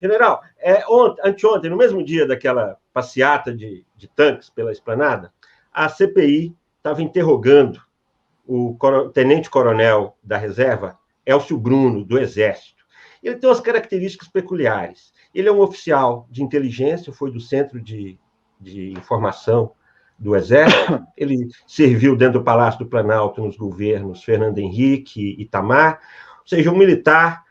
General, anteontem, no mesmo dia daquela passeata de tanques pela esplanada, a CPI estava interrogando o tenente-coronel da reserva, Elcio Bruno, do Exército. Ele tem umas características peculiares. Ele é um oficial de inteligência, foi do Centro de Informação do Exército, ele serviu dentro do Palácio do Planalto nos governos Fernando Henrique e Itamar, ou seja, um militar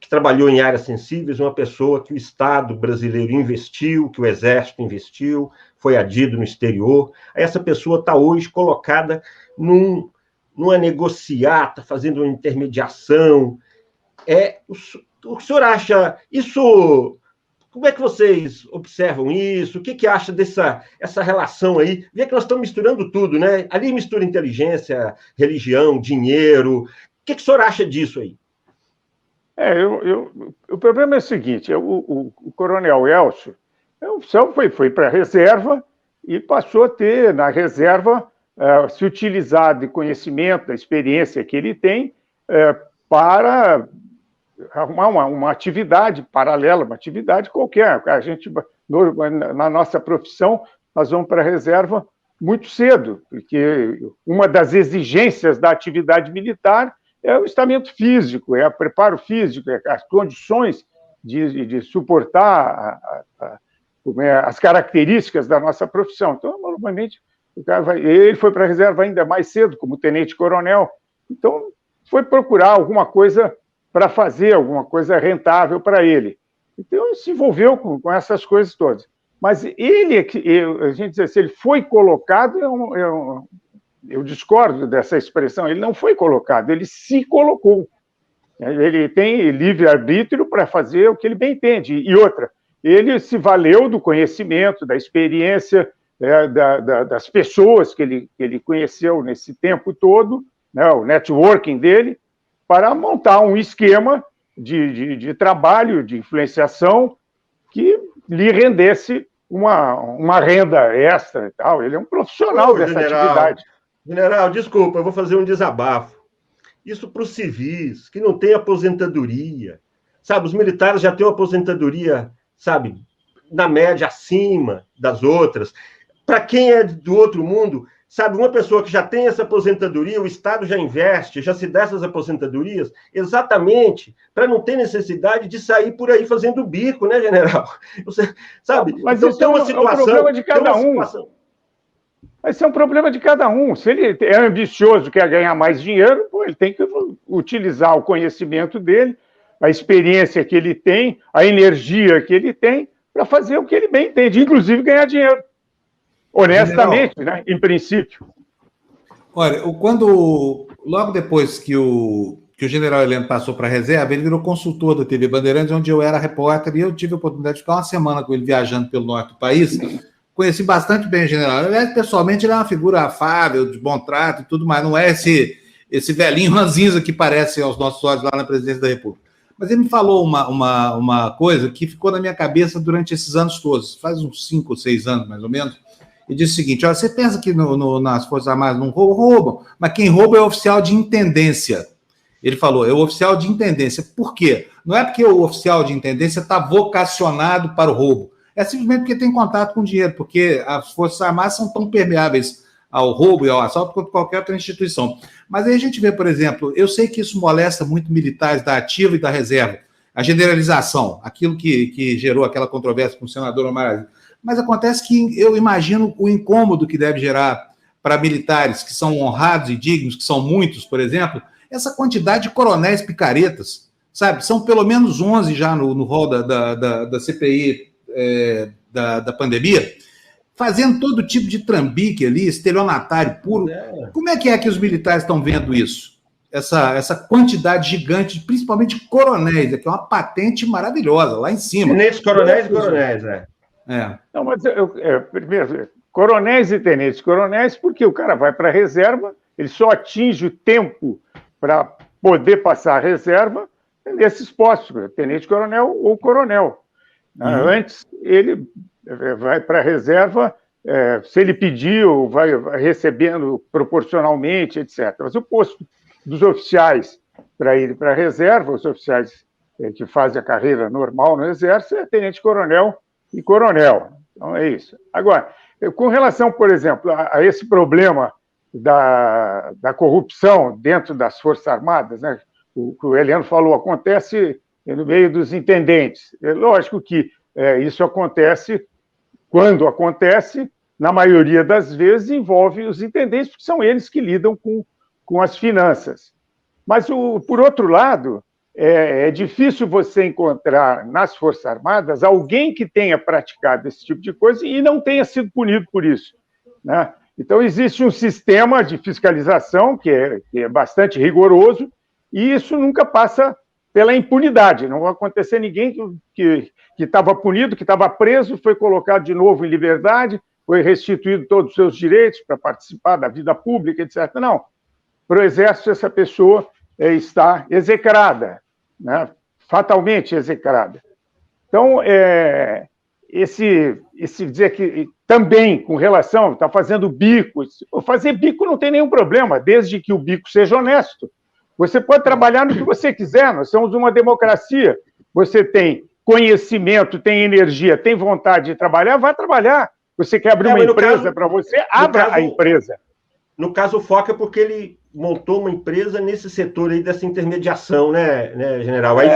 que trabalhou em áreas sensíveis, uma pessoa que o Estado brasileiro investiu, que o Exército investiu, foi adido no exterior. Essa pessoa está hoje colocada numa negociata, fazendo uma intermediação. O que o senhor acha isso? Como é que vocês observam isso? O que acha essa relação aí? Vê que nós estamos misturando tudo, né? Ali mistura inteligência, religião, dinheiro. O que o senhor acha disso aí? O problema é o seguinte, o coronel Elcio, foi para a reserva e passou a ter, na reserva, se utilizar de conhecimento, da experiência que ele tem, para arrumar uma atividade paralela, uma atividade qualquer. A gente, na nossa profissão, nós vamos para a reserva muito cedo, porque uma das exigências da atividade militar é o estamento físico, é o preparo físico, é as condições de suportar as características da nossa profissão. Então, normalmente, ele foi para a reserva ainda mais cedo, como tenente-coronel, então foi procurar alguma coisa para fazer, alguma coisa rentável para ele. Então, ele se envolveu com essas coisas todas. Mas a gente diz assim, ele foi colocado, eu discordo dessa expressão, ele não foi colocado, ele se colocou. Ele tem livre-arbítrio para fazer o que ele bem entende. E outra, ele se valeu do conhecimento, da experiência, das pessoas que ele conheceu nesse tempo todo, né, o networking dele, para montar um esquema de trabalho, de influenciação, que lhe rendesse uma renda extra e tal. Ele é um profissional dessa atividade. General, desculpa, eu vou fazer um desabafo. Isso para os civis, que não tem aposentadoria. Sabe, os militares já têm uma aposentadoria, sabe, na média acima das outras. Para quem é do outro mundo, sabe, uma pessoa que já tem essa aposentadoria, o Estado já investe, já se dá essas aposentadorias, exatamente para não ter necessidade de sair por aí fazendo bico, né, general? Você, sabe? Mas então, isso é um problema de cada um. Esse é um problema de cada um. Se ele é ambicioso, quer ganhar mais dinheiro, ele tem que utilizar o conhecimento dele, a experiência que ele tem, a energia que ele tem, para fazer o que ele bem entende, inclusive ganhar dinheiro. Honestamente, né? Em princípio. Olha, logo depois que o general Heleno passou para a reserva, ele virou consultor da TV Bandeirantes, onde eu era repórter, e eu tive a oportunidade de ficar uma semana com ele viajando pelo norte do país. Conheci bastante bem o general. Aliás, pessoalmente, ele é uma figura afável, de bom trato e tudo mais. Não é esse velhinho ranzinza que parece aos nossos olhos lá na presidência da República. Mas ele me falou uma coisa que ficou na minha cabeça durante esses anos todos, faz uns 5 ou 6 anos, mais ou menos, e disse o seguinte: olha, você pensa que nas Forças Armadas não roubam, mas quem rouba é o oficial de intendência. Ele falou, é o oficial de intendência. Por quê? Não é porque o oficial de intendência está vocacionado para o roubo, é simplesmente porque tem contato com dinheiro, porque as Forças Armadas são tão permeáveis ao roubo e ao assalto quanto qualquer outra instituição. Mas aí a gente vê, por exemplo, eu sei que isso molesta muito militares da ativa e da reserva, a generalização, aquilo que gerou aquela controvérsia com o senador Omar. Mas acontece que eu imagino o incômodo que deve gerar para militares que são honrados e dignos, que são muitos, por exemplo, essa quantidade de coronéis picaretas, sabe? São pelo menos 11 já no rol da CPI da pandemia, fazendo todo tipo de trambique ali, estelionatário puro. Como é que os militares estão vendo isso? Essa quantidade gigante, principalmente de coronéis, que é uma patente maravilhosa, lá em cima. Tenentes, coronéis e coronéis, Não, mas primeiro, coronéis e tenentes coronéis, porque o cara vai para a reserva, ele só atinge o tempo para poder passar a reserva nesses postos, tenente-coronel ou coronel. Antes, ele vai para a reserva, se ele pediu, vai recebendo proporcionalmente, etc. Mas o posto dos oficiais para ir para a reserva, os oficiais que fazem a carreira normal no Exército, é tenente-coronel e coronel. Então, é isso. Agora, com relação, por exemplo, a esse problema da corrupção dentro das Forças Armadas, né? O que o Heleno falou, acontece no meio dos intendentes. É lógico que isso acontece, quando acontece, na maioria das vezes, envolve os intendentes, porque são eles que lidam com as finanças. Mas, por outro lado, é difícil você encontrar nas Forças Armadas alguém que tenha praticado esse tipo de coisa e não tenha sido punido por isso, né? Então, existe um sistema de fiscalização que é bastante rigoroso e isso nunca passa pela impunidade. Não vai acontecer ninguém que estava punido, que estava preso, foi colocado de novo em liberdade, foi restituído todos os seus direitos para participar da vida pública, etc. Não. Para o Exército, essa pessoa está execrada, né? Fatalmente execrada. Então, esse dizer que também, com relação, está fazendo bico, fazer bico não tem nenhum problema, desde que o bico seja honesto. Você pode trabalhar no que você quiser, nós somos uma democracia. Você tem conhecimento, tem energia, tem vontade de trabalhar, vai trabalhar. Você quer abrir uma empresa para você, abra a empresa. No caso, o foco é porque ele montou uma empresa nesse setor aí dessa intermediação, né, general? Aí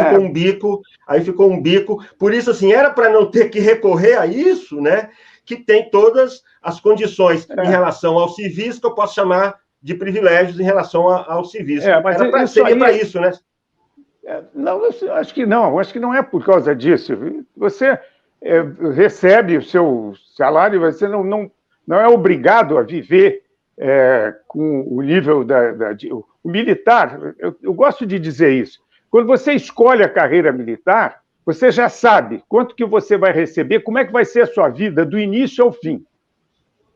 ficou um bico. Por isso, assim, era para não ter que recorrer a isso, né? Que tem todas as condições em relação aos civis, que eu posso chamar de privilégios em relação aos civis. Mas seria para isso, né? Não, acho que não é por causa disso. Você recebe o seu salário, você não é obrigado a viver com o nível o militar. Eu gosto de dizer isso. Quando você escolhe a carreira militar, você já sabe quanto que você vai receber, como é que vai ser a sua vida do início ao fim.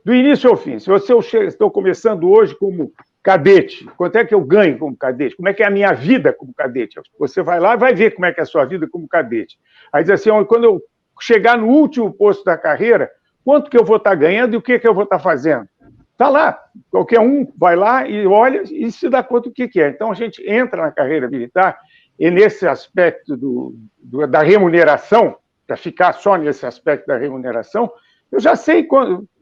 Do início ao fim. Se eu estou começando hoje como cadete, quanto é que eu ganho como cadete? Como é que é a minha vida como cadete? Você vai lá e vai ver como é que é a sua vida como cadete. Aí diz assim, quando eu chegar no último posto da carreira, quanto que eu vou estar ganhando e o que eu vou estar fazendo? Está lá. Qualquer um vai lá e olha e se dá conta do que é. Então, a gente entra na carreira militar e nesse aspecto da remuneração, para ficar só nesse aspecto da remuneração, eu já sei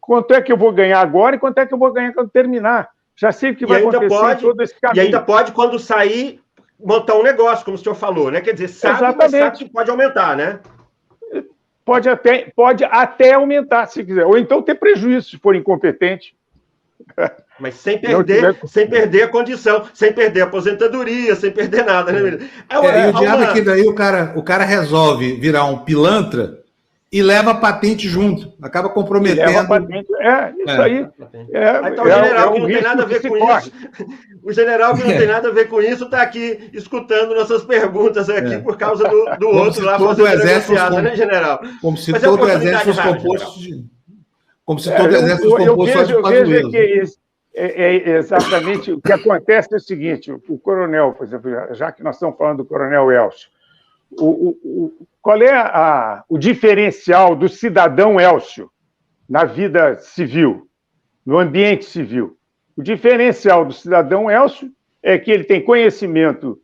quanto é que eu vou ganhar agora e quanto é que eu vou ganhar quando terminar. Já sei o que vai acontecer em todo esse caminho. E ainda pode, quando sair, montar um negócio, como o senhor falou, né? Quer dizer, sabe que pode aumentar, né? Pode até aumentar, se quiser. Ou então ter prejuízo, se for incompetente. Mas sem perder a condição, sem perder a aposentadoria, sem perder nada, né? E o diabo é que daí o cara resolve virar um pilantra e leva a patente junto, acaba comprometendo. Leva a patente, isso aí. Aí tá o general que não tem nada a ver com isso. O general que não tem nada a ver com isso está aqui escutando nossas perguntas aqui por causa do outro lá fazendo negociada, né, general? Como se todo o exército fosse composto de... Como se todo o exército fosse composto só de pazuelos. Eu vejo que exatamente o que acontece é o seguinte, o coronel, por exemplo, já que nós estamos falando do coronel Elcio, qual é o diferencial do cidadão Elcio na vida civil, no ambiente civil? O diferencial do cidadão Elcio é que ele tem conhecimento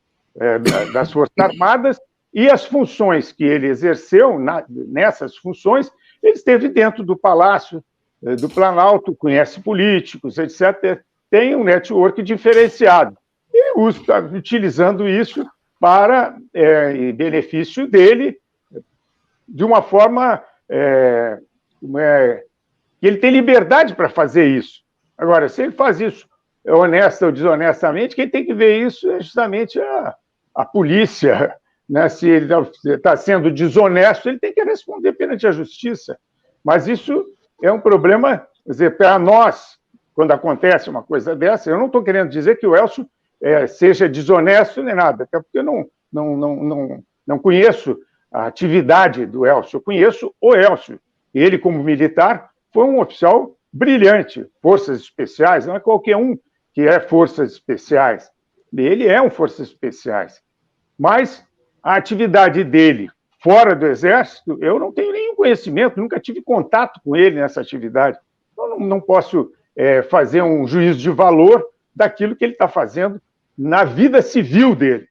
das Forças Armadas e as funções que ele exerceu, nessas funções, ele esteve dentro do Palácio do Planalto, conhece políticos, etc. Tem um network diferenciado. E está utilizando isso para benefício dele, de uma forma que ele tem liberdade para fazer isso. Agora, se ele faz isso honesta ou desonestamente, quem tem que ver isso é justamente a polícia, né? Se ele está sendo desonesto, ele tem que responder perante a justiça. Mas isso é um problema, quer dizer, para nós, quando acontece uma coisa dessa, eu não estou querendo dizer que o Elcio seja desonesto nem nada, até porque eu não conheço a atividade do Elcio, eu conheço o Elcio. Ele, como militar, foi um oficial brilhante. Forças Especiais, não é qualquer um que é Forças Especiais. Ele é um Forças Especiais. Mas a atividade dele fora do Exército, eu não tenho nenhum conhecimento, nunca tive contato com ele nessa atividade. Eu não posso fazer um juízo de valor daquilo que ele está fazendo na vida civil dele.